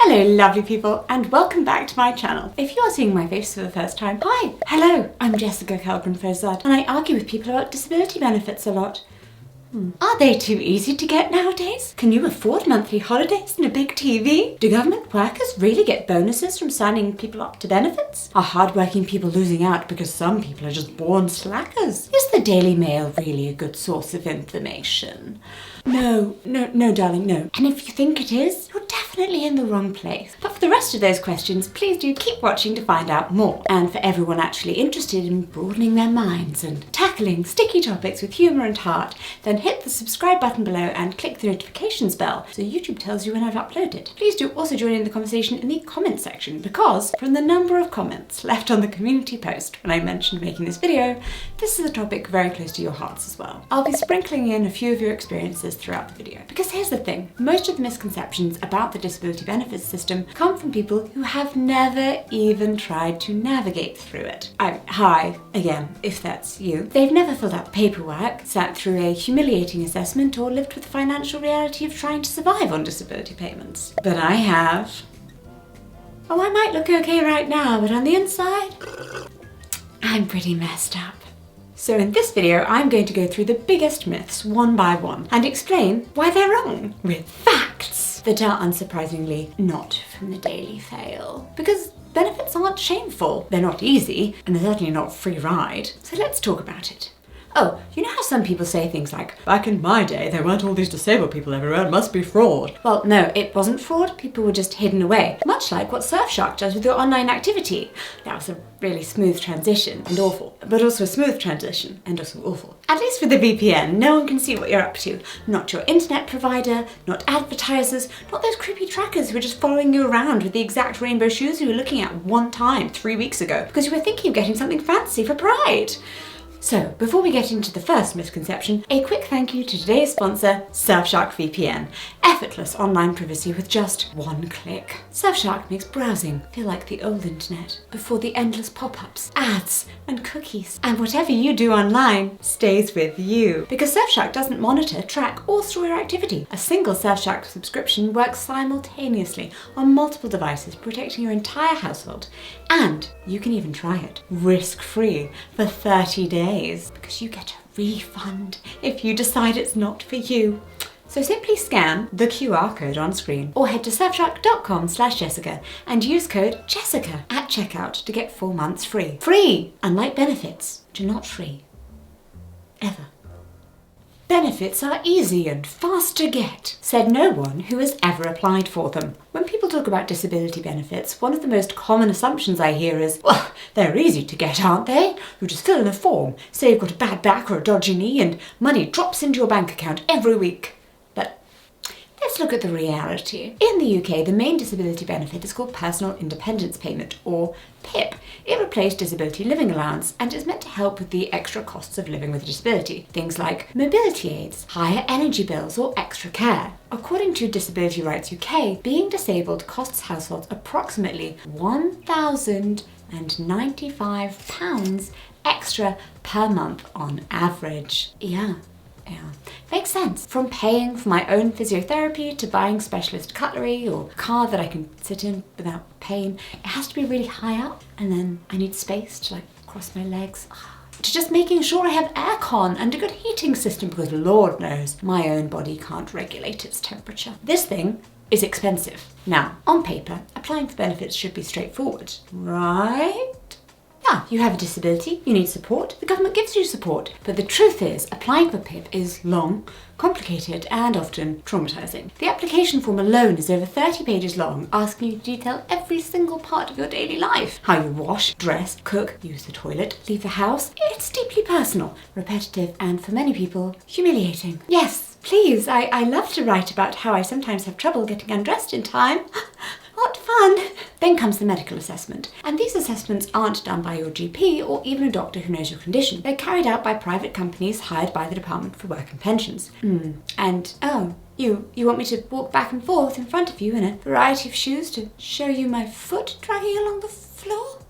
Hello lovely people and welcome back to my channel. If you are seeing my face for the first time, hi! Hello, I'm Jessica Kellgren-Fozard and I argue with people about disability benefits a lot. Are they too easy to get nowadays? Can you afford monthly holidays and a big TV? Do government workers really get bonuses from signing people up to benefits? Are hardworking people losing out because some people are just born slackers? Is the Daily Mail really a good source of information? No, darling, no. And if you think it is, you're definitely in the wrong place. But for the rest of those questions, please do keep watching to find out more. And for everyone actually interested in broadening their minds and tackling sticky topics with humour and heart, then hit the subscribe button below and click the notifications bell so YouTube tells you when I've uploaded. Please do also join in the conversation in the comments section because from the number of comments left on the community post when I mentioned making this video, this is a topic very close to your hearts as well. I'll be sprinkling in a few of your experiences throughout the video. Because here's the thing, most of the misconceptions about the disability benefits system come from people who have never even tried to navigate through it. Hi, again, if that's you. They've never filled out paperwork, sat through a humiliating assessment, or lived with the financial reality of trying to survive on disability payments. But I have. Oh, I might look okay right now, but on the inside, I'm pretty messed up. So in this video, I'm going to go through the biggest myths one by one and explain why they're wrong with facts that are unsurprisingly not from the Daily Fail. Because benefits aren't shameful, they're not easy, and they're certainly not free ride. So let's talk about it. Oh, you know how some people say things like, back in my day, there weren't all these disabled people everywhere, it must be fraud. Well, no, it wasn't fraud, people were just hidden away. Much like what Surfshark does with your online activity. That was a really smooth transition and awful, but also a smooth transition and also awful. At least with the VPN, no one can see what you're up to. Not your internet provider, not advertisers, not those creepy trackers who are just following you around with the exact rainbow shoes you were looking at one time 3 weeks ago because you were thinking of getting something fancy for Pride. So, before we get into the first misconception, a quick thank you to today's sponsor, Surfshark VPN. Effortless online privacy with just one click. Surfshark makes browsing feel like the old internet, before the endless pop-ups, ads, and cookies. And whatever you do online stays with you. Because Surfshark doesn't monitor, track, or store your activity. A single Surfshark subscription works simultaneously on multiple devices, protecting your entire household. And you can even try it, risk-free, for 30 days. Because you get a refund if you decide it's not for you. So simply scan the QR code on screen or head to surfshark.com/Jessica and use code Jessica at checkout to get 4 months free. Free! Unlike benefits, which are not free. Ever. Benefits are easy and fast to get, said no one who has ever applied for them. When people talk about disability benefits, one of the most common assumptions I hear is, well, they're easy to get, aren't they? You just fill in a form, say you've got a bad back or a dodgy knee, and money drops into your bank account every week. But let's look at the reality. In the UK, the main disability benefit is called Personal Independence Payment, or PIP. It replaced Disability Living Allowance and is meant to help with the extra costs of living with a disability. Things like mobility aids, higher energy bills, or extra care. According to Disability Rights UK, being disabled costs households approximately £1,095 extra per month on average. Yeah. Makes sense. From paying for my own physiotherapy to buying specialist cutlery or a car that I can sit in without pain, it has to be really high up, and then I need space to cross my legs. To just making sure I have aircon and a good heating system because Lord knows my own body can't regulate its temperature. This thing is expensive. Now, on paper, applying for benefits should be straightforward, right? Yeah, you have a disability, you need support, the government gives you support. But the truth is, applying for PIP is long, complicated, and often traumatizing. The application form alone is over 30 pages long, asking you to detail every single part of your daily life. How you wash, dress, cook, use the toilet, leave the house. It's deeply personal, repetitive, and for many people, humiliating. Yes, please, I love to write about how I sometimes have trouble getting undressed in time. What fun! Then comes the medical assessment. And these assessments aren't done by your GP or even a doctor who knows your condition. They're carried out by private companies hired by the Department for Work and Pensions. And, oh, you want me to walk back and forth in front of you in a variety of shoes to show you my foot dragging along the floor?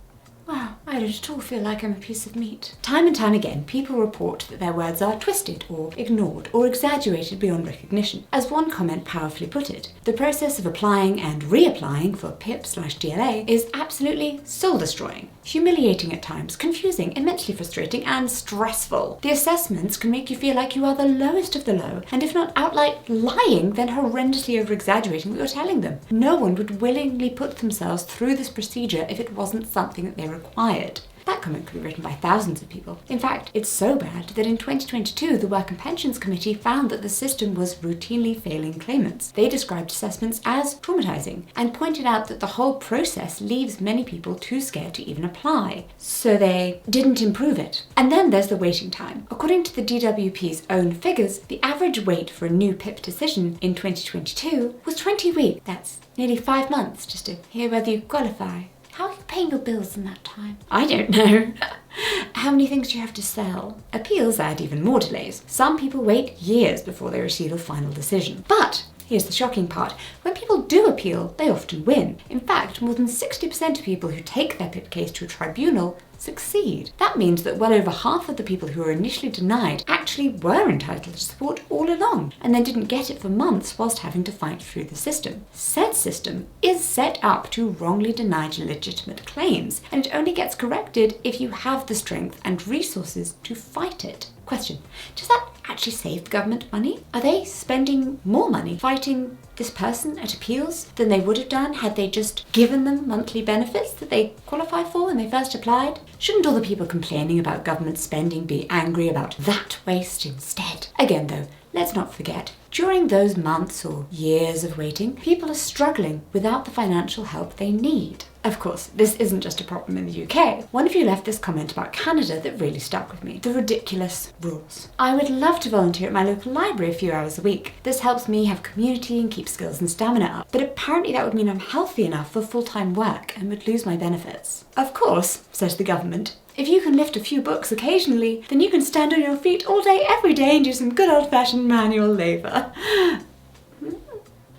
Wow, I don't at all feel like I'm a piece of meat. Time and time again, people report that their words are twisted or ignored or exaggerated beyond recognition. As one comment powerfully put it, the process of applying and reapplying for PIP/DLA is absolutely soul-destroying, humiliating at times, confusing, immensely frustrating, and stressful. The assessments can make you feel like you are the lowest of the low, and if not outright lying, then horrendously over-exaggerating what you're telling them. No one would willingly put themselves through this procedure if it wasn't something that they required. That comment could be written by thousands of people. In fact, it's so bad that in 2022, the Work and Pensions Committee found that the system was routinely failing claimants. They described assessments as traumatizing and pointed out that the whole process leaves many people too scared to even apply. So they didn't improve it. And then there's the waiting time. According to the DWP's own figures, the average wait for a new PIP decision in 2022 was 20 weeks. That's nearly 5 months just to hear whether you qualify. How are you paying your bills in that time? I don't know. How many things do you have to sell? Appeals add even more delays. Some people wait years before they receive a final decision. But here's the shocking part. When people do appeal, they often win. In fact, more than 60% of people who take their PIP case to a tribunal succeed. That means that well over half of the people who were initially denied actually were entitled to support all along, and then didn't get it for months whilst having to fight through the system. Said system is set up to wrongly deny legitimate claims, and it only gets corrected if you have the strength and resources to fight it. Question: does that actually save the government money? Are they spending more money fighting this person at appeals than they would have done had they just given them monthly benefits that they qualify for when they first applied? Shouldn't all the people complaining about government spending be angry about that waste instead? Again though, let's not forget, during those months or years of waiting, people are struggling without the financial help they need. Of course, this isn't just a problem in the UK. One of you left this comment about Canada that really stuck with me. The ridiculous rules. I would love to volunteer at my local library a few hours a week. This helps me have community and keep skills and stamina up. But apparently that would mean I'm healthy enough for full-time work and would lose my benefits. Of course, says the government, if you can lift a few books occasionally, then you can stand on your feet all day, every day and do some good old-fashioned manual labour.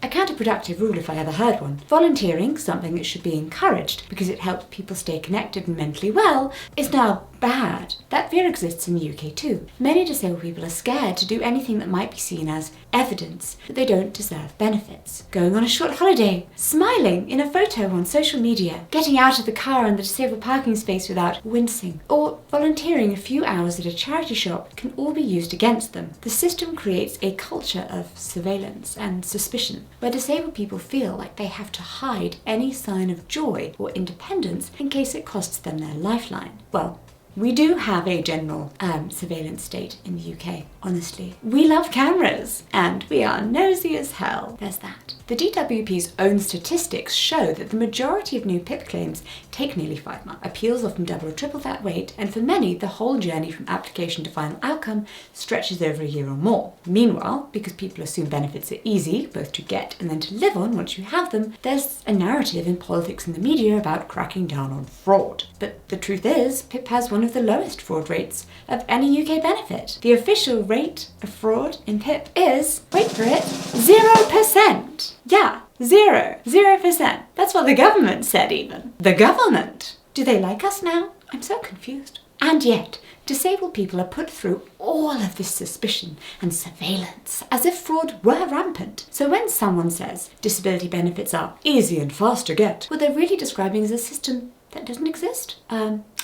A counterproductive rule if I ever heard one. Volunteering, something that should be encouraged because it helps people stay connected and mentally well, is now bad. That fear exists in the UK too. Many disabled people are scared to do anything that might be seen as evidence that they don't deserve benefits. Going on a short holiday, smiling in a photo on social media, getting out of the car in the disabled parking space without wincing, or volunteering a few hours at a charity shop can all be used against them. The system creates a culture of surveillance and suspicion, where disabled people feel like they have to hide any sign of joy or independence in case it costs them their lifeline. Well, we do have a general surveillance state in the UK, honestly. We love cameras, and we are nosy as hell. There's that. The DWP's own statistics show that the majority of new PIP claims take nearly 5 months. Appeals often double or triple that wait, and for many, the whole journey from application to final outcome stretches over a year or more. Meanwhile, because people assume benefits are easy, both to get and then to live on once you have them, there's a narrative in politics and the media about cracking down on fraud. But the truth is, PIP has one of the lowest fraud rates of any UK benefit. The official rate of fraud in PIP is, wait for it, 0%. Yeah, 0%. That's what the government said even. The government! Do they like us now? I'm so confused. And yet, disabled people are put through all of this suspicion and surveillance as if fraud were rampant. So when someone says disability benefits are easy and fast to get, what they're really describing is a system that doesn't exist.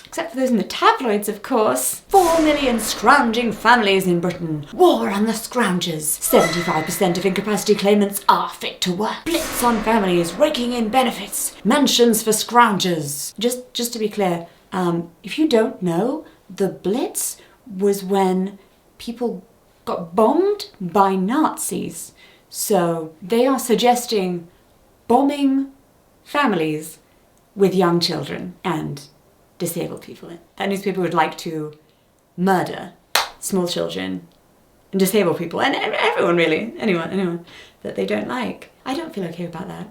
Except for those in the tabloids, of course. 4 million scrounging families in Britain. War on the scroungers. 75% of incapacity claimants are fit to work. Blitz on families raking in benefits. Mansions for scroungers. Just to be clear, if you don't know, the Blitz was when people got bombed by Nazis. So they are suggesting bombing families with young children and disabled people. That newspaper would like to murder small children and disabled people and everyone really, anyone that they don't like. I don't feel okay about that.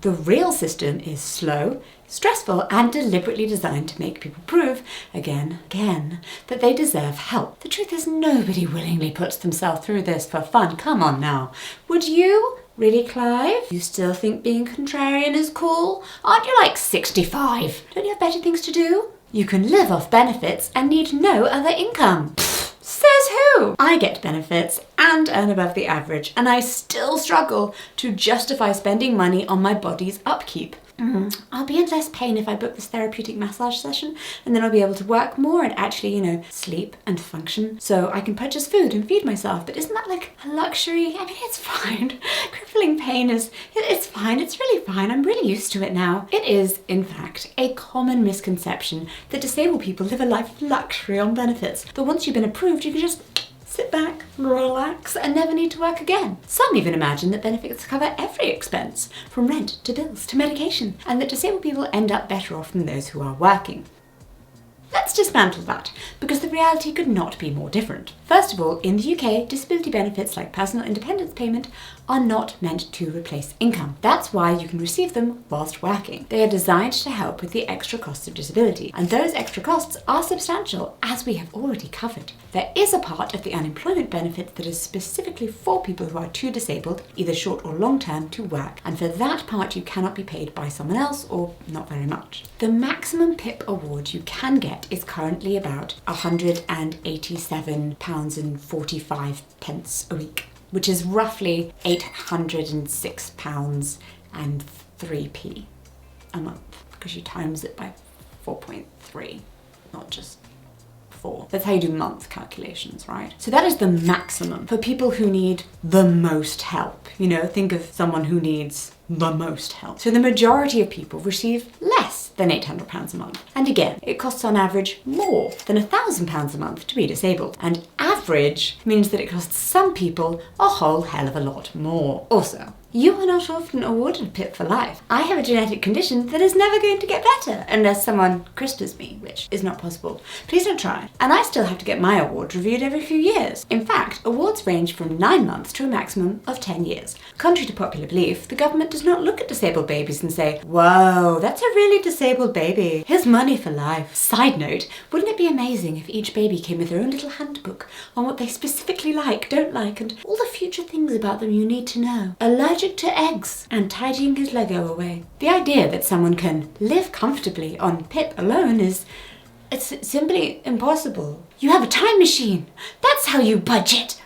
The real system is slow, stressful, and deliberately designed to make people prove, again, that they deserve help. The truth is nobody willingly puts themselves through this for fun. Come on now. Would you? Really, Clive? You still think being contrarian is cool? Aren't you like 65? Don't you have better things to do? You can live off benefits and need no other income. Says who? I get benefits and earn above the average, and I still struggle to justify spending money on my body's upkeep. I'll be in less pain if I book this therapeutic massage session, and then I'll be able to work more and actually, sleep and function, so I can purchase food and feed myself. But isn't that like a luxury? I mean, it's fine. Crippling pain it's fine. It's really fine. I'm really used to it now. It is, in fact, a common misconception that disabled people live a life of luxury on benefits. That once you've been approved, you can just sit back, relax, and never need to work again. Some even imagine that benefits cover every expense, from rent to bills to medication, and that disabled people end up better off than those who are working. Let's dismantle that, because the reality could not be more different. First of all, in the UK, disability benefits like personal independence payment are not meant to replace income. That's why you can receive them whilst working. They are designed to help with the extra costs of disability, and those extra costs are substantial, as we have already covered. There is a part of the unemployment benefit that is specifically for people who are too disabled, either short or long term, to work, and for that part you cannot be paid by someone else, or not very much. The maximum PIP award you can get is currently about £187.45 a week, which is roughly £806.03 a month, because you times it by 4.3, not just 4. That's how you do month calculations, right? So that is the maximum for people who need the most help. Think of someone who needs the most help. So the majority of people receive less than £800 a month. And again, it costs on average more than £1,000 a month to be disabled. And average means that it costs some people a whole hell of a lot more. Also, you are not often awarded a PIP for life. I have a genetic condition that is never going to get better unless someone CRISPRs me, which is not possible. Please don't try. And I still have to get my award reviewed every few years. In fact, awards range from 9 months to a maximum of 10 years. Contrary to popular belief, the government does not look at disabled babies and say, "Whoa, that's a really disabled baby. Here's money for life." Side note, wouldn't it be amazing if each baby came with their own little handbook on what they specifically like, don't like, and all the future things about them you need to know? Allergic to eggs and tidying his Lego away. The idea that someone can live comfortably on PIP alone it's simply impossible. You have a time machine. That's how you budget.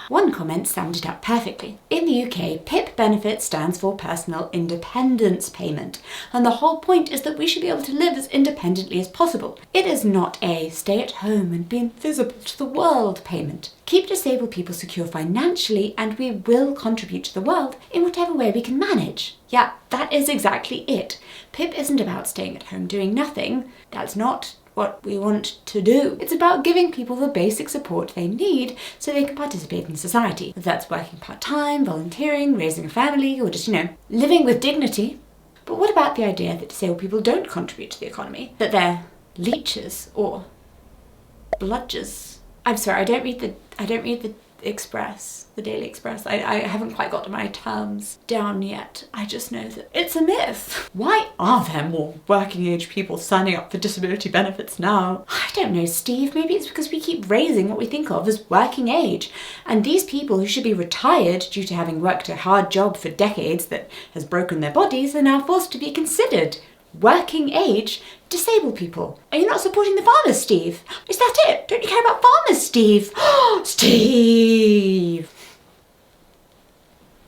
One comment summed it up perfectly. In the UK, PIP benefit stands for Personal Independence Payment, and the whole point is that we should be able to live as independently as possible. It is not a stay at home and be invisible to the world payment. Keep disabled people secure financially, and we will contribute to the world in whatever way we can manage. Yeah, that is exactly it. PIP isn't about staying at home doing nothing. That's not what we want to do. It's about giving people the basic support they need so they can participate in society. If that's working part-time, volunteering, raising a family, or just, living with dignity. But what about the idea that disabled people don't contribute to the economy? That they're leeches or bludgers? I'm sorry, I don't read the Express, the Daily Express. I haven't quite got my terms down yet. I just know that it's a myth. Why are there more working age people signing up for disability benefits now? I don't know, Steve. Maybe it's because we keep raising what we think of as working age. And these people who should be retired due to having worked a hard job for decades that has broken their bodies are now forced to be considered working age disabled people. Are you not supporting the farmers, Steve? Is that it? Don't you care about farmers, Steve? Steve!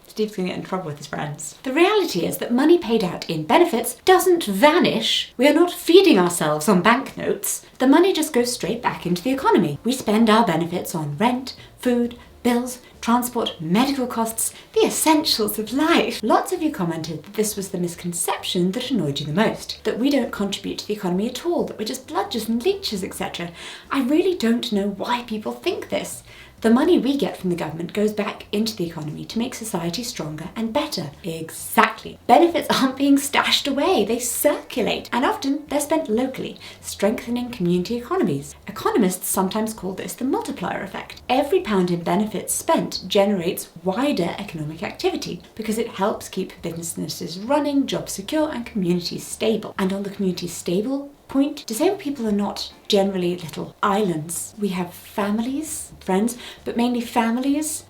Steve's going to get in trouble with his friends. The reality is that money paid out in benefits doesn't vanish. We are not feeding ourselves on banknotes. The money just goes straight back into the economy. We spend our benefits on rent, food, bills, transport, medical costs, the essentials of life. Lots of you commented that this was the misconception that annoyed you the most, that we don't contribute to the economy at all, that we're just bludgers and leeches, etc. I really don't know why people think this. The money we get from the government goes back into the economy to make society stronger and better. Exactly. Benefits aren't being stashed away, they circulate, and often they're spent locally, strengthening community economies. Economists sometimes call this the multiplier effect. Every pound in benefits spent generates wider economic activity because it helps keep businesses running, jobs secure, and communities stable. And on the communities stable Point, disabled people are not generally little islands. We have families, friends, but mainly families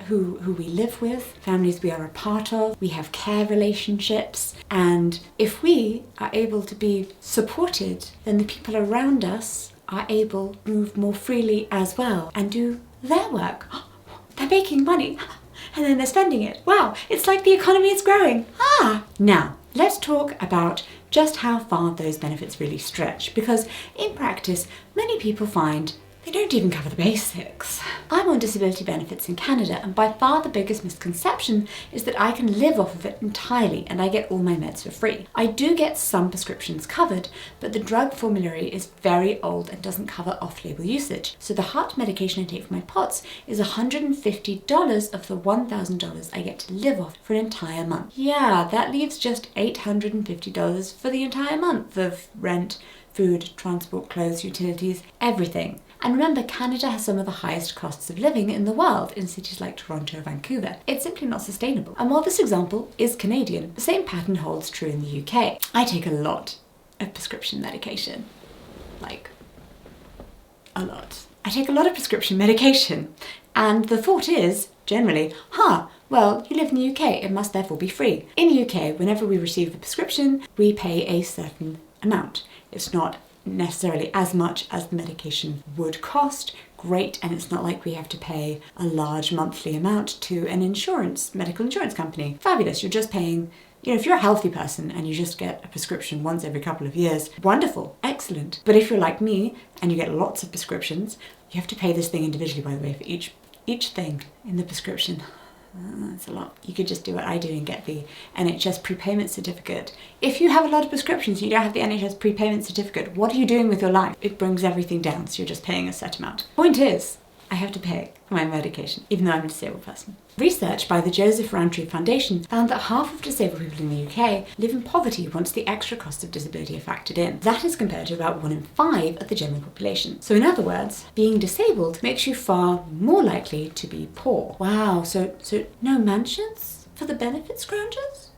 who we live with, families we are a part of. We have care relationships, and if we are able to be supported, then the people around us are able to move more freely as well and do their work. They're making money and then they're spending it. Wow, it's like the economy is growing. Now, let's talk about just how far those benefits really stretch, because in practice, many people find they don't even cover the basics. I'm on disability benefits in Canada, and by far the biggest misconception is that I can live off of it entirely and I get all my meds for free. I do get some prescriptions covered, but the drug formulary is very old and doesn't cover off-label usage. So the heart medication I take for my POTS is $150 of the $1,000 I get to live off for an entire month. Yeah, that leaves just $850 for the entire month of rent, food, transport, clothes, utilities, everything. And remember, Canada has some of the highest costs of living in the world in cities like Toronto or Vancouver. It's simply not sustainable. And while this example is Canadian, the same pattern holds true in the UK. I take a lot of prescription medication. Like, a lot. I take a lot of prescription medication. And the thought is, generally, well, you live in the UK, it must therefore be free. In the UK, whenever we receive a prescription, we pay a certain amount. It's not necessarily as much as the medication would cost. Great, and it's not like we have to pay a large monthly amount to an medical insurance company. Fabulous, you're just paying, if you're a healthy person and you just get a prescription once every couple of years, wonderful, excellent. But if you're like me and you get lots of prescriptions, you have to pay this thing individually, by the way, for each thing in the prescription. That's a lot. You could just do what I do and get the NHS prepayment certificate. If you have a lot of prescriptions and you don't have the NHS prepayment certificate, what are you doing with your life? It brings everything down, so you're just paying a set amount. Point is, I have to pay for my medication, even though I'm a disabled person. Research by the Joseph Rowntree Foundation found that half of disabled people in the UK live in poverty once the extra costs of disability are factored in. That is compared to about 1 in 5 of the general population. So in other words, being disabled makes you far more likely to be poor. Wow, so no mansions for the benefit scroungers?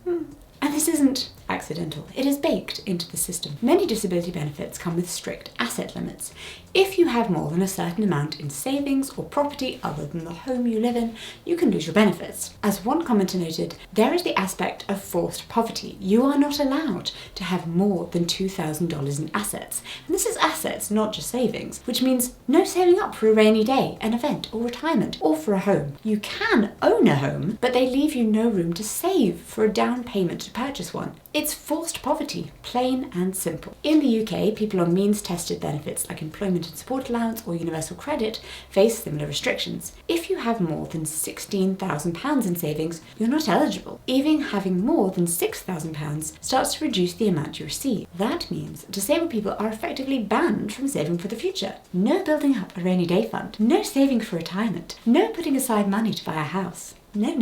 And this isn't accidental. It is baked into the system. Many disability benefits come with strict asset limits. If you have more than a certain amount in savings or property other than the home you live in, you can lose your benefits. As one commenter noted, there is the aspect of forced poverty. You are not allowed to have more than $2,000 in assets. And this is assets, not just savings, which means no saving up for a rainy day, an event, or retirement, or for a home. You can own a home, but they leave you no room to save for a down payment to purchase one. It's forced poverty, plain and simple. In the UK, people on means-tested benefits like employment and support allowance or universal credit face similar restrictions. If you have more than £16,000 in savings, you're not eligible. Even having more than £6,000 starts to reduce the amount you receive. That means disabled people are effectively banned from saving for the future. No building up a rainy day fund. No saving for retirement. No putting aside money to buy a house. No.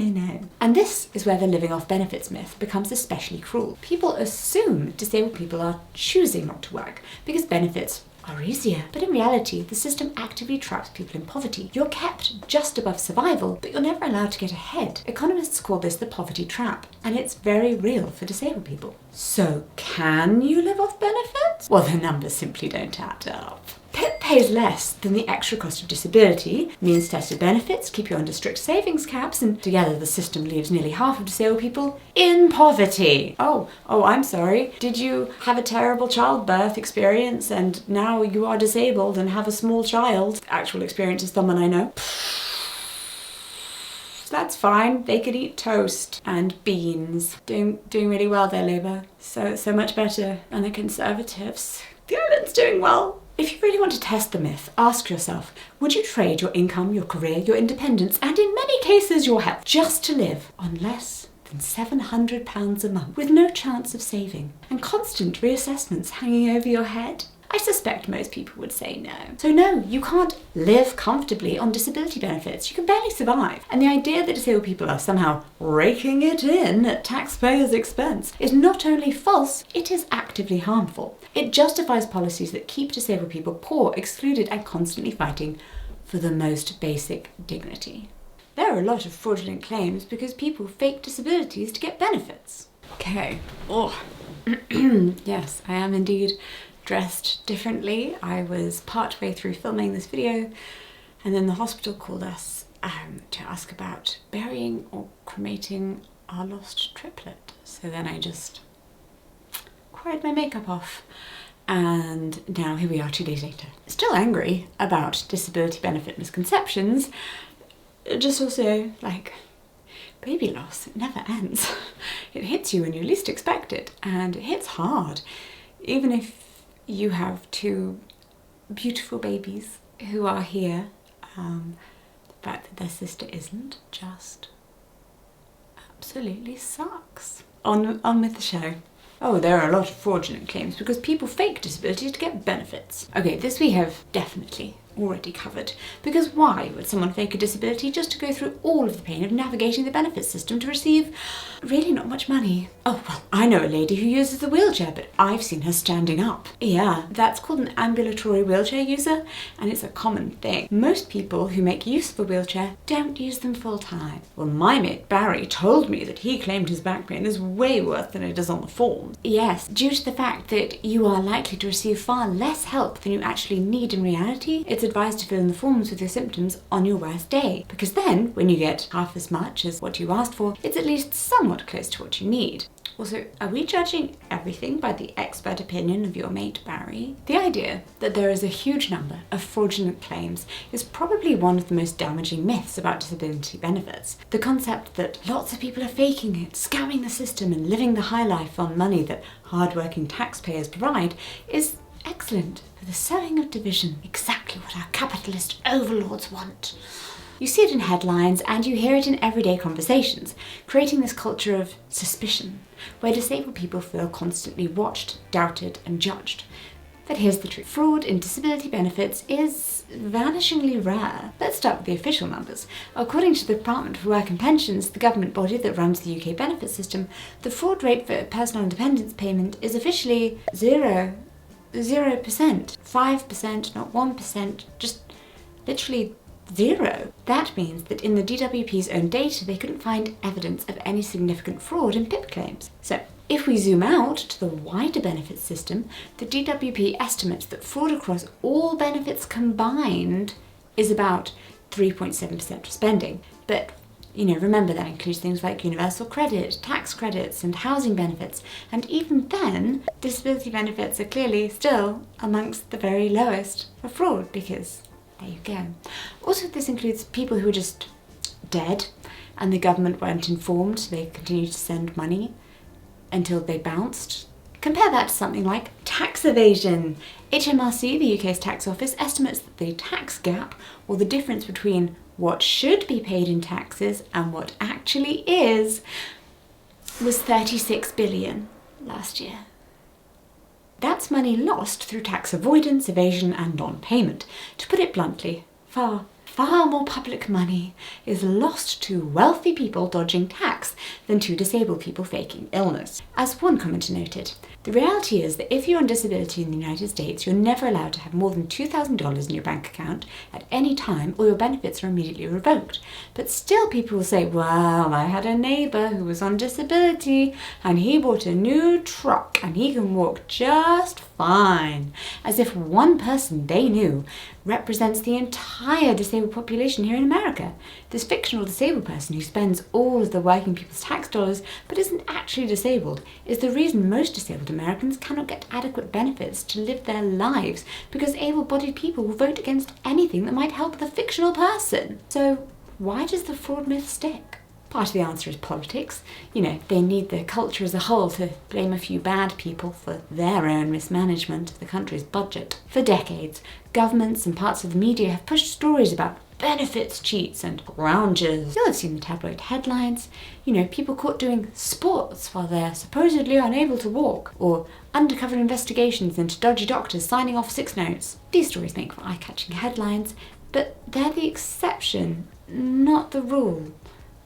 And this is where the living off benefits myth becomes especially cruel. People assume disabled people are choosing not to work because benefits are easier. But in reality, the system actively traps people in poverty. You're kept just above survival, but you're never allowed to get ahead. Economists call this the poverty trap, and it's very real for disabled people. So, can you live off benefits? Well, the numbers simply don't add up. PIP pays less than the extra cost of disability, means-tested benefits keep you under strict savings caps, and together the system leaves nearly half of disabled people in poverty. Oh, I'm sorry. Did you have a terrible childbirth experience and now you are disabled and have a small child? Actual experience is someone I know. That's fine. They could eat toast and beans. Doing really well there, Labour. So much better than the Conservatives. The island's doing well. If you really want to test the myth, ask yourself, would you trade your income, your career, your independence, and in many cases your health, just to live on less than £700 a month with no chance of saving and constant reassessments hanging over your head? I suspect most people would say no. So no, you can't live comfortably on disability benefits. You can barely survive. And the idea that disabled people are somehow raking it in at taxpayers' expense is not only false, it is actively harmful. It justifies policies that keep disabled people poor, excluded, and constantly fighting for the most basic dignity. There are a lot of fraudulent claims because people fake disabilities to get benefits. Okay. Yes, I am indeed dressed differently. I was partway through filming this video and then the hospital called us to ask about burying or cremating our lost triplet. So then I just cried my makeup off, and now here we are 2 days later. Still angry about disability benefit misconceptions, just also like, baby loss, it never ends. It hits you when you least expect it, and it hits hard. Even if you have 2 beautiful babies who are here, the fact that their sister isn't just absolutely sucks. On with the show. Oh, there are a lot of fraudulent claims because people fake disability to get benefits. Okay, this we have definitely already covered, because why would someone fake a disability just to go through all of the pain of navigating the benefits system to receive really not much money? Oh, well, I know a lady who uses a wheelchair, but I've seen her standing up. Yeah, that's called an ambulatory wheelchair user, and it's a common thing. Most people who make use of a wheelchair don't use them full time. Well, my mate Barry told me that he claimed his back pain is way worse than it is on the form. Yes, due to the fact that you are likely to receive far less help than you actually need in reality, it's advised to fill in the forms with your symptoms on your worst day, because then when you get half as much as what you asked for, it's at least somewhat close to what you need. Also, are we judging everything by the expert opinion of your mate Barry? The idea that there is a huge number of fraudulent claims is probably one of the most damaging myths about disability benefits. The concept that lots of people are faking it, scamming the system and living the high life on money that hard-working taxpayers provide is excellent for the sowing of division, exactly what our capitalist overlords want. You see it in headlines and you hear it in everyday conversations, creating this culture of suspicion, where disabled people feel constantly watched, doubted and judged. But here's the truth. Fraud in disability benefits is vanishingly rare. Let's start with the official numbers. According to the Department for Work and Pensions, the government body that runs the UK benefit system, the fraud rate for personal independence payment is officially 0%. 5%, not 1%, just literally 0. That means that in the DWP's own data, they couldn't find evidence of any significant fraud in PIP claims. So, if we zoom out to the wider benefits system, the DWP estimates that fraud across all benefits combined is about 3.7% of spending. But remember that includes things like universal credit, tax credits, and housing benefits. And even then, disability benefits are clearly still amongst the very lowest for fraud, because there you go. Also, this includes people who are just dead and the government weren't informed, so they continued to send money until they bounced. Compare that to something like tax evasion. HMRC, the UK's tax office, estimates that the tax gap, or the difference between what should be paid in taxes and what actually is, was 36 billion last year. That's money lost through tax avoidance, evasion and non-payment. To put it bluntly, far more public money is lost to wealthy people dodging tax than to disabled people faking illness. As one commenter noted, the reality is that if you're on disability in the United States, you're never allowed to have more than $2,000 in your bank account at any time, or your benefits are immediately revoked. But still people will say, well, I had a neighbour who was on disability and he bought a new truck and he can walk just fine, as if one person they knew represents the entire disabled population here in America. This fictional disabled person who spends all of the working people's tax dollars but isn't actually disabled is the reason most disabled Americans cannot get adequate benefits to live their lives, because able-bodied people will vote against anything that might help the fictional person. So why does the fraud myth stick? Part of the answer is politics. They need the culture as a whole to blame a few bad people for their own mismanagement of the country's budget. For decades, governments and parts of the media have pushed stories about benefits cheats and loungers. You'll have seen the tabloid headlines. People caught doing sports while they're supposedly unable to walk, or undercover investigations into dodgy doctors signing off sick notes. These stories make for eye-catching headlines, but they're the exception, not the rule.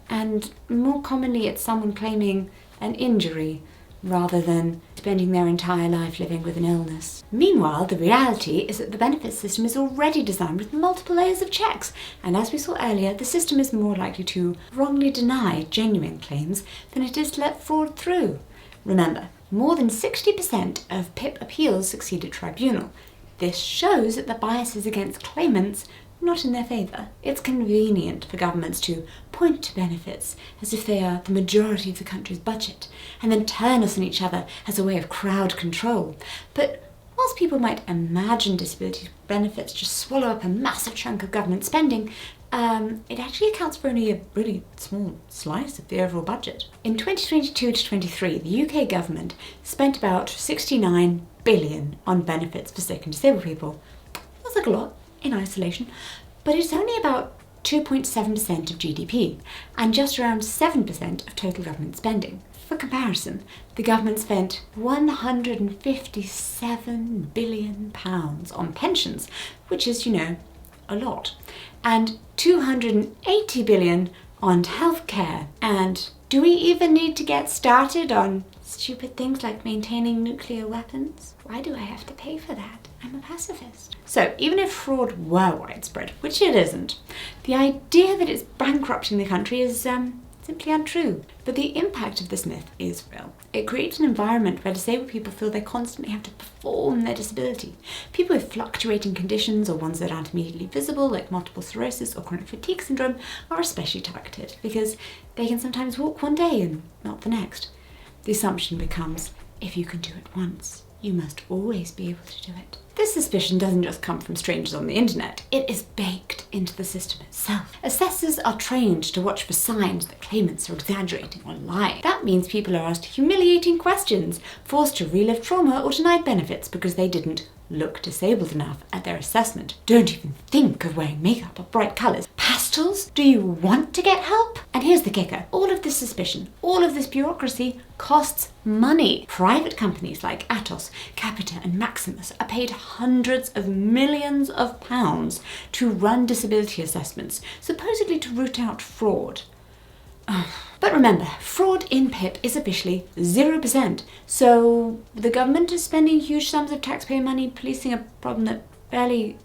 And more commonly it's someone claiming an injury rather than spending their entire life living with an illness. Meanwhile, the reality is that the benefits system is already designed with multiple layers of checks, and as we saw earlier, the system is more likely to wrongly deny genuine claims than it is to let fraud through. Remember, More than 60% of PIP appeals succeed at tribunal. This shows that the bias is against claimants, not in their favour. It's convenient for governments to point to benefits as if they are the majority of the country's budget, and then turn us on each other as a way of crowd control. But whilst people might imagine disability benefits just swallow up a massive chunk of government spending, it actually accounts for only a really small slice of the overall budget. In 2022 to 23, the UK government spent about 69 billion on benefits for sick and disabled people. That's like a lot in isolation, but it's only about 2.7% of GDP and just around 7% of total government spending. For comparison, the government spent £157 billion on pensions, which is, a lot, and 280 billion on healthcare. And do we even need to get started on stupid things like maintaining nuclear weapons? Why do I have to pay for that? I'm a pacifist. So even if fraud were widespread, which it isn't, the idea that it's bankrupting the country is simply untrue. But the impact of this myth is real. It creates an environment where disabled people feel they constantly have to perform their disability. People with fluctuating conditions, or ones that aren't immediately visible, like multiple sclerosis or chronic fatigue syndrome, are especially targeted because they can sometimes walk one day and not the next. The assumption becomes, if you can do it once, you must always be able to do it. This suspicion doesn't just come from strangers on the internet, it is baked into the system itself. Assessors are trained to watch for signs that claimants are exaggerating or lying. That means people are asked humiliating questions, forced to relive trauma, or denied benefits because they didn't look disabled enough at their assessment. Don't even think of wearing makeup or bright colours. Pastels? Do you want to get help? And here's the kicker. All of this suspicion, all of this bureaucracy costs money. Private companies like Atos, Capita and Maximus are paid hundreds of millions of pounds to run disability assessments, supposedly to root out fraud. But remember, fraud in PIP is officially 0%, so the government is spending huge sums of taxpayer money policing a problem that barely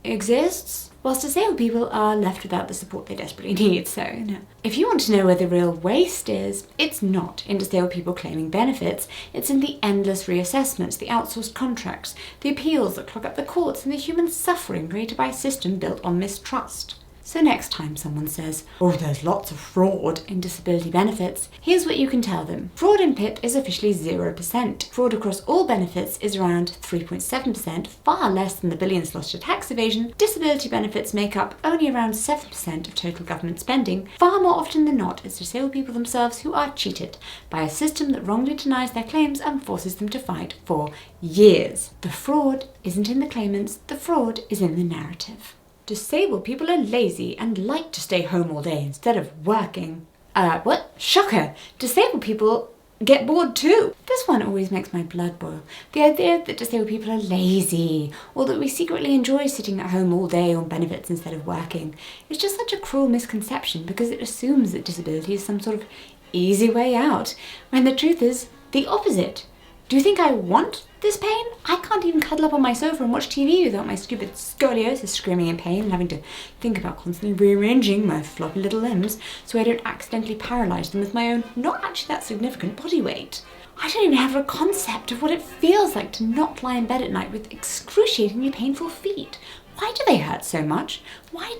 exists, whilst disabled people are left without the support they desperately need. So, if you want to know where the real waste is, it's not in disabled people claiming benefits, it's in the endless reassessments, the outsourced contracts, the appeals that clog up the courts, and the human suffering created by a system built on mistrust. So next time someone says, oh, there's lots of fraud in disability benefits, here's what you can tell them. Fraud in PIP is officially 0%. Fraud across all benefits is around 3.7%, far less than the billions lost to tax evasion. Disability benefits make up only around 7% of total government spending. Far more often than not, it's disabled people themselves who are cheated by a system that wrongly denies their claims and forces them to fight for years. The fraud isn't in the claimants, the fraud is in the narrative. Disabled people are lazy and like to stay home all day instead of working. What? Shocker! Disabled people get bored too. This one always makes my blood boil. The idea that disabled people are lazy, or that we secretly enjoy sitting at home all day on benefits instead of working, is just such a cruel misconception because it assumes that disability is some sort of easy way out, when the truth is the opposite. Do you think I want this pain? I can't even cuddle up on my sofa and watch TV without my stupid scoliosis screaming in pain and having to think about constantly rearranging my floppy little limbs so I don't accidentally paralyse them with my own not actually that significant body weight. I don't even have a concept of what it feels like to not lie in bed at night with excruciatingly painful feet. Why do they hurt so much? Why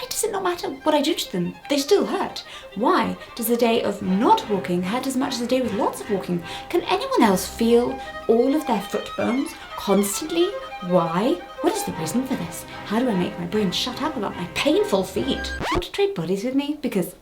does it not matter what I do to them? They still hurt. Why does a day of not walking hurt as much as a day with lots of walking? Can anyone else feel all of their foot bones constantly? Why? What is the reason for this? How do I make my brain shut up about my painful feet? Want to trade bodies with me? Because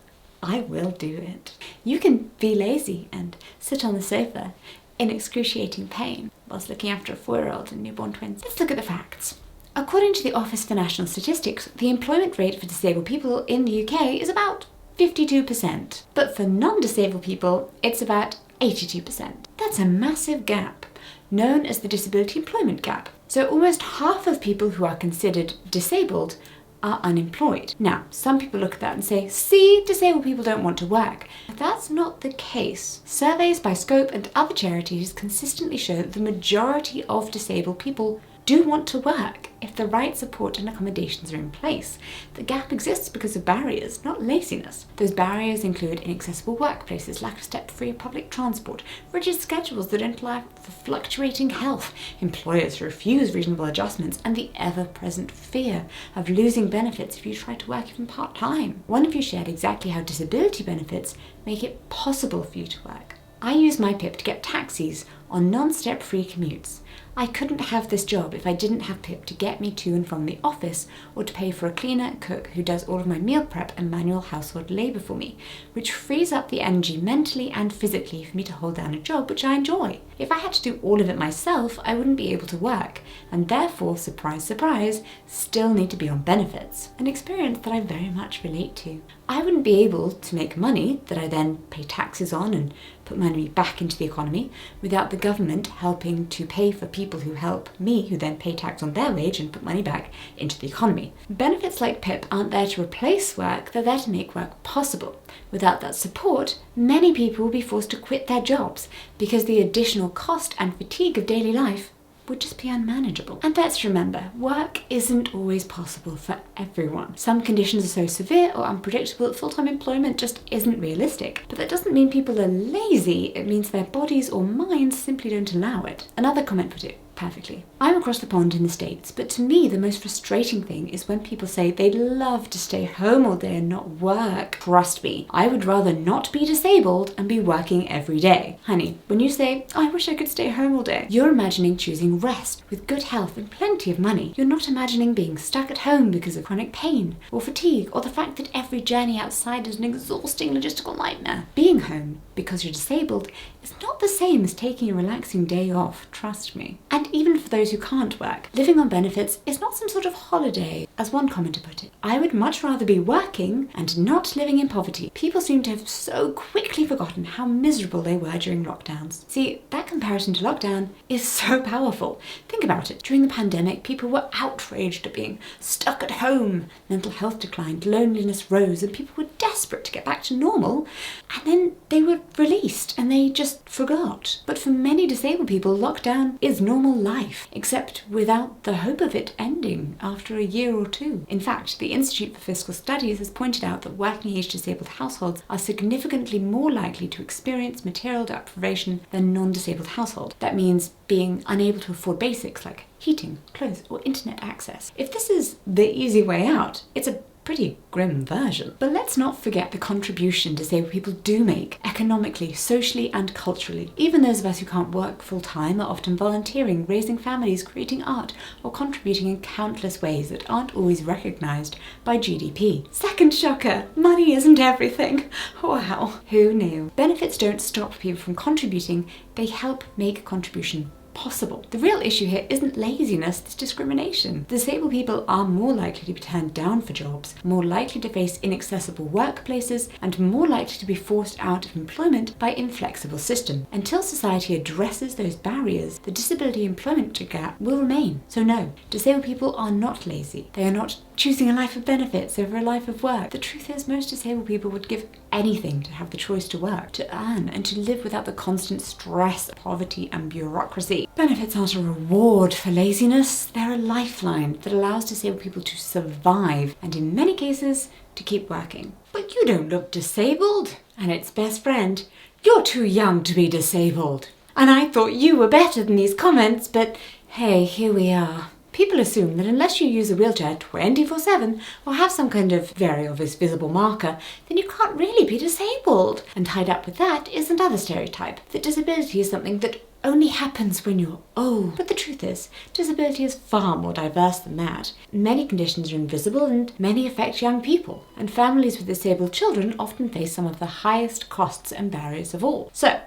I will do it. You can be lazy and sit on the sofa in excruciating pain whilst looking after a 4-year-old and newborn twins. Let's look at the facts. According to the Office for National Statistics, the employment rate for disabled people in the UK is about 52%. But for non-disabled people, it's about 82%. That's a massive gap, known as the disability employment gap. So almost half of people who are considered disabled are unemployed. Now, some people look at that and say, see, disabled people don't want to work. But that's not the case. Surveys by Scope and other charities consistently show that the majority of disabled people do want to work if the right support and accommodations are in place. The gap exists because of barriers, not laziness. Those barriers include inaccessible workplaces, lack of step-free public transport, rigid schedules that don't allow for fluctuating health, employers who refuse reasonable adjustments, and the ever-present fear of losing benefits if you try to work even part-time. One of you shared exactly how disability benefits make it possible for you to work. I use my PIP to get taxis on non-step-free commutes. I couldn't have this job if I didn't have PIP to get me to and from the office, or to pay for a cleaner, cook who does all of my meal prep and manual household labour for me, which frees up the energy mentally and physically for me to hold down a job which I enjoy. If I had to do all of it myself, I wouldn't be able to work, and therefore, surprise, surprise, still need to be on benefits. An experience that I very much relate to. I wouldn't be able to make money that I then pay taxes on and put money back into the economy without the government helping to pay for people who help me, who then pay tax on their wage and put money back into the economy. Benefits like PIP aren't there to replace work, they're there to make work possible. Without that support, many people will be forced to quit their jobs because the additional cost and fatigue of daily life would just be unmanageable. And let's remember, work isn't always possible for everyone. Some conditions are so severe or unpredictable that full-time employment just isn't realistic. But that doesn't mean people are lazy, it means their bodies or minds simply don't allow it. Another comment put it perfectly. I'm across the pond in the States, but to me the most frustrating thing is when people say they'd love to stay home all day and not work. Trust me, I would rather not be disabled and be working every day. Honey, when you say, I wish I could stay home all day, you're imagining choosing rest with good health and plenty of money. You're not imagining being stuck at home because of chronic pain or fatigue, or the fact that every journey outside is an exhausting logistical nightmare. Being home because you're disabled is not the same as taking a relaxing day off, trust me. And even for those who can't work, living on benefits is not some sort of holiday, as one commenter put it. I would much rather be working and not living in poverty. People seem to have so quickly forgotten how miserable they were during lockdowns. See, that comparison to lockdown is so powerful. Think about it. During the pandemic, people were outraged at being stuck at home. Mental health declined, loneliness rose, and people were desperate to get back to normal. And then they were released and they just forgot. But for many disabled people, lockdown is normal life, except without the hope of it ending after a year or two. In fact, the Institute for Fiscal Studies has pointed out that working-age disabled households are significantly more likely to experience material deprivation than non-disabled households. That means being unable to afford basics like heating, clothes, or internet access. If this is the easy way out, it's a pretty grim version. But let's not forget the contribution disabled people do make economically, socially, and culturally. Even those of us who can't work full-time are often volunteering, raising families, creating art, or contributing in countless ways that aren't always recognised by GDP. Second shocker, money isn't everything. Wow, who knew? Benefits don't stop people from contributing, they help make contribution possible. The real issue here isn't laziness, it's discrimination. Disabled people are more likely to be turned down for jobs, more likely to face inaccessible workplaces, and more likely to be forced out of employment by inflexible systems. Until society addresses those barriers, the disability employment gap will remain. So no, disabled people are not lazy. They are not choosing a life of benefits over a life of work. The truth is, most disabled people would give anything to have the choice to work, to earn, and to live without the constant stress, poverty, and bureaucracy. Benefits aren't a reward for laziness, they're a lifeline that allows disabled people to survive, and in many cases, to keep working. But you don't look disabled. And its best friend, you're too young to be disabled. And I thought you were better than these comments, but hey, here we are. People assume that unless you use a wheelchair 24/7 or have some kind of very obvious visible marker, then you can't really be disabled. And tied up with that is another stereotype, that disability is something that only happens when you're old. But the truth is, disability is far more diverse than that. Many conditions are invisible and many affect young people. And families with disabled children often face some of the highest costs and barriers of all. So,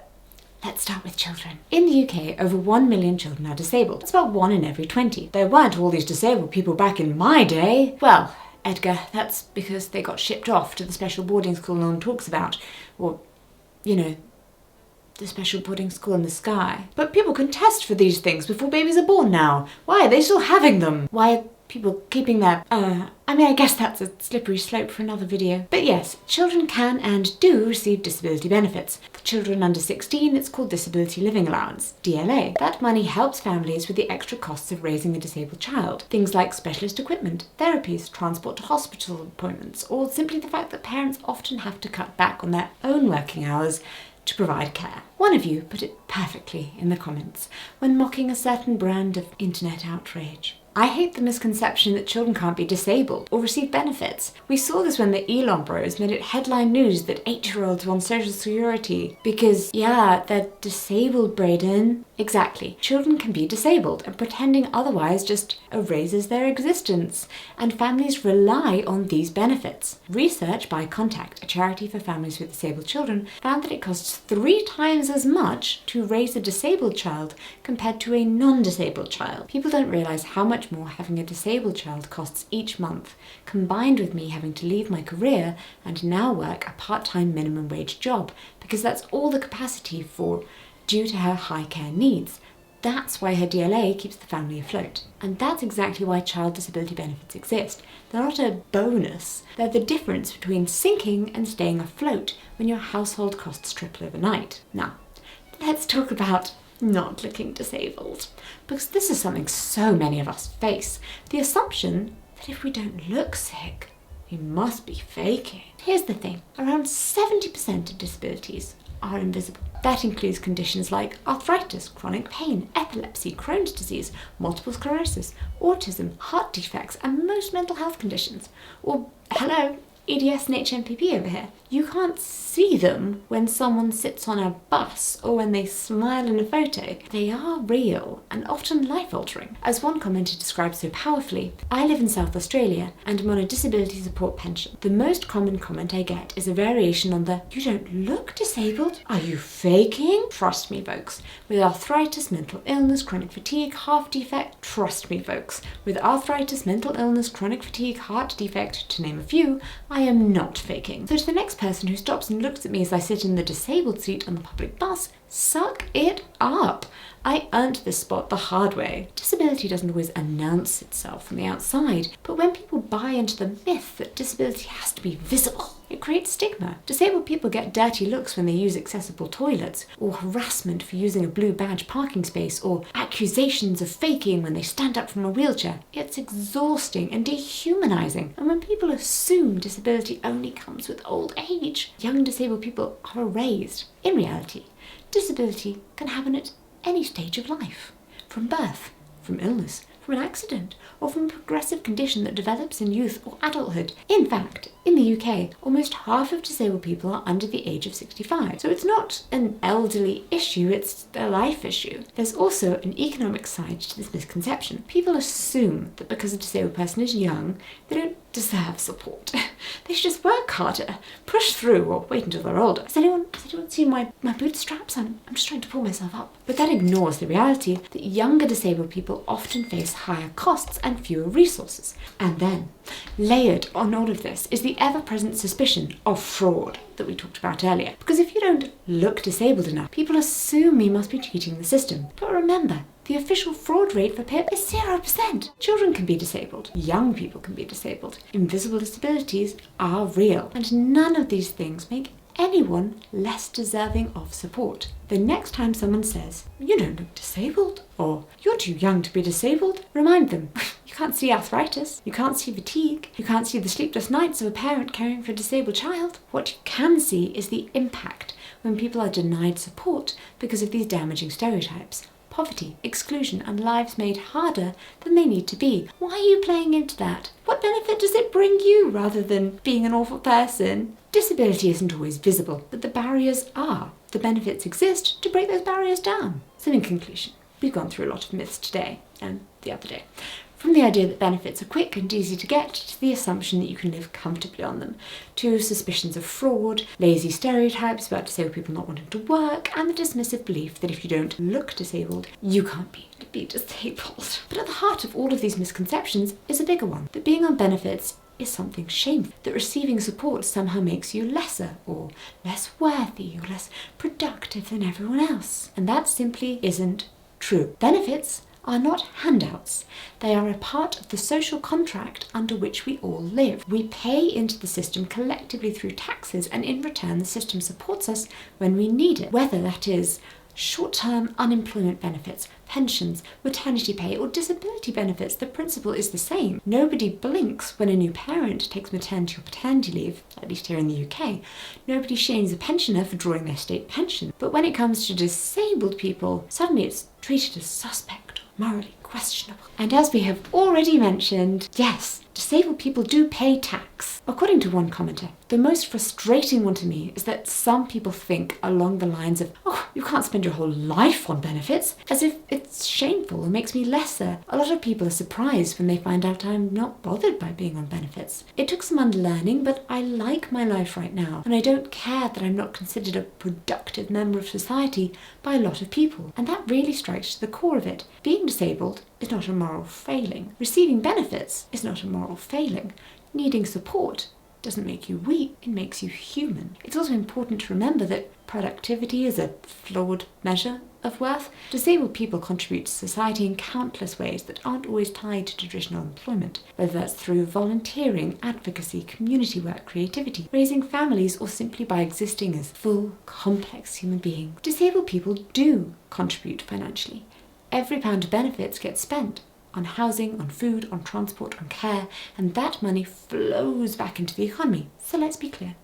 let's start with children. In the UK, over 1 million children are disabled. That's about 1 in every 20. There weren't all these disabled people back in my day. Well, Edgar, that's because they got shipped off to the special boarding school no one talks about. Or, you know, the special boarding school in the sky. But people can test for these things before babies are born now. Why are they still having them? Why are people keeping their, I guess that's a slippery slope for another video. But yes, children can and do receive disability benefits. For children under 16, it's called Disability Living Allowance, DLA. That money helps families with the extra costs of raising a disabled child. Things like specialist equipment, therapies, transport to hospital appointments, or simply the fact that parents often have to cut back on their own working hours to provide care. One of you put it perfectly in the comments when mocking a certain brand of internet outrage. I hate the misconception that children can't be disabled or receive benefits. We saw this when the Elon Bros made it headline news that 8-year-olds were on Social Security because, yeah, they're disabled, Brayden. Exactly. Children can be disabled, and pretending otherwise just erases their existence. And families rely on these benefits. Research by Contact, a charity for families with disabled children, found that it costs 3 times as much to raise a disabled child compared to a non-disabled child. People don't realize how much more having a disabled child costs each month, combined with me having to leave my career and now work a part-time minimum wage job, because that's all the capacity for due to her high care needs. That's why her DLA keeps the family afloat. And that's exactly why child disability benefits exist. They're not a bonus, they're the difference between sinking and staying afloat when your household costs triple overnight. Now, let's talk about not looking disabled, because this is something so many of us face. The assumption that if we don't look sick, we must be faking. Here's the thing, around 70% of disabilities are invisible. That includes conditions like arthritis, chronic pain, epilepsy, Crohn's disease, multiple sclerosis, autism, heart defects, and most mental health conditions. Or, hello, EDS and HMPP over here. You can't see them when someone sits on a bus or when they smile in a photo. They are real and often life-altering. As one commenter described so powerfully, I live in South Australia and I'm on a disability support pension. The most common comment I get is a variation on the, "You don't look disabled. Are you faking?" Trust me, folks. With arthritis, mental illness, chronic fatigue, heart defect, trust me, folks. With arthritis, mental illness, chronic fatigue, heart defect, to name a few, I am not faking. So to the next person who stops and looks at me as I sit in the disabled seat on the public bus, suck it up. I earned this spot the hard way. Disability doesn't always announce itself from the outside, but when people buy into the myth that disability has to be visible, it creates stigma. Disabled people get dirty looks when they use accessible toilets, or harassment for using a blue badge parking space, or accusations of faking when they stand up from a wheelchair. It's exhausting and dehumanizing. And when people assume disability only comes with old age, young disabled people are erased. In reality, disability can happen at any stage of life, from birth, from illness, from an accident, or from a progressive condition that develops in youth or adulthood. In fact, in the UK, almost half of disabled people are under the age of 65. So it's not an elderly issue, it's a life issue. There's also an economic side to this misconception. People assume that because a disabled person is young, they don't deserve support. They should just work harder, push through, or wait until they're older. Has anyone seen my bootstraps? I'm just trying to pull myself up. But that ignores the reality that younger disabled people often face higher costs and fewer resources. And then, layered on all of this is the ever-present suspicion of fraud that we talked about earlier. Because if you don't look disabled enough, people assume you must be cheating the system. But remember, the official fraud rate for PIP is 0%. Children can be disabled. Young people can be disabled. Invisible disabilities are real. And none of these things make anyone less deserving of support. The next time someone says, "You don't look disabled," or "You're too young to be disabled," remind them, you can't see arthritis, you can't see fatigue, you can't see the sleepless nights of a parent caring for a disabled child. What you can see is the impact when people are denied support because of these damaging stereotypes. Poverty, exclusion, and lives made harder than they need to be. Why are you playing into that? What benefit does it bring you rather than being an awful person? Disability isn't always visible, but the barriers are. The benefits exist to break those barriers down. So in conclusion, we've gone through a lot of myths today and the other day. From the idea that benefits are quick and easy to get, to the assumption that you can live comfortably on them, to suspicions of fraud, lazy stereotypes about disabled people not wanting to work, and the dismissive belief that if you don't look disabled, you can't be disabled. But at the heart of all of these misconceptions is a bigger one, that being on benefits is something shameful, that receiving support somehow makes you lesser, or less worthy, or less productive than everyone else. And that simply isn't true. Benefits are not handouts. They are a part of the social contract under which we all live. We pay into the system collectively through taxes, and in return the system supports us when we need it, whether that is short-term unemployment benefits, pensions, maternity pay, or disability benefits. The principle is the same. Nobody blinks when a new parent takes maternity or paternity leave, at least here in the UK. Nobody shames a pensioner for drawing their state pension. But when it comes to disabled people, suddenly it's treated as suspect or morally questionable. And as we have already mentioned, yes, disabled people do pay tax. According to one commenter, the most frustrating one to me is that some people think along the lines of, oh, you can't spend your whole life on benefits, as if it's shameful or makes me lesser. A lot of people are surprised when they find out I'm not bothered by being on benefits. It took some unlearning, but I like my life right now, and I don't care that I'm not considered a productive member of society by a lot of people. And that really strikes to the core of it. Being disabled is not a moral failing. Receiving benefits is not a moral failing. Needing support doesn't make you weak, it makes you human. It's also important to remember that productivity is a flawed measure of worth. Disabled people contribute to society in countless ways that aren't always tied to traditional employment, whether that's through volunteering, advocacy, community work, creativity, raising families, or simply by existing as full, complex human beings. Disabled people do contribute financially. Every pound of benefits gets spent on housing, on food, on transport, on care, and that money flows back into the economy. So let's be clear.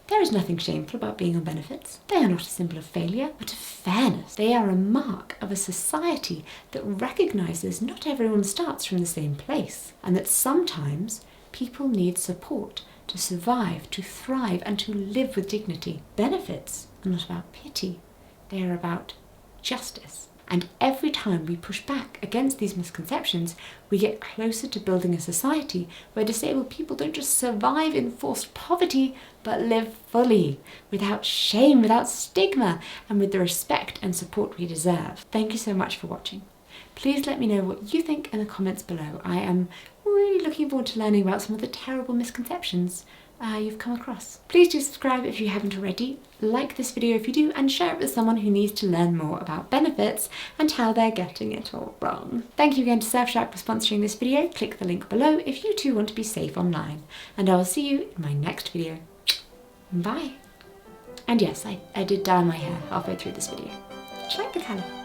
There is nothing shameful about being on benefits. They are not a symbol of failure, but of fairness. They are a mark of a society that recognises not everyone starts from the same place, and that sometimes people need support to survive, to thrive, and to live with dignity. Benefits are not about pity. They are about justice. And every time we push back against these misconceptions, we get closer to building a society where disabled people don't just survive in forced poverty, but live fully, without shame, without stigma, and with the respect and support we deserve. Thank you so much for watching. Please let me know what you think in the comments below. I am really looking forward to learning about some of the terrible misconceptions you've come across. Please do subscribe if you haven't already, like this video if you do, and share it with someone who needs to learn more about benefits and how they're getting it all wrong. Thank you again to Surfshark for sponsoring this video. Click the link below if you too want to be safe online, and I will see you in my next video. Bye! And yes, I did dye my hair halfway through this video. Do you like the colour?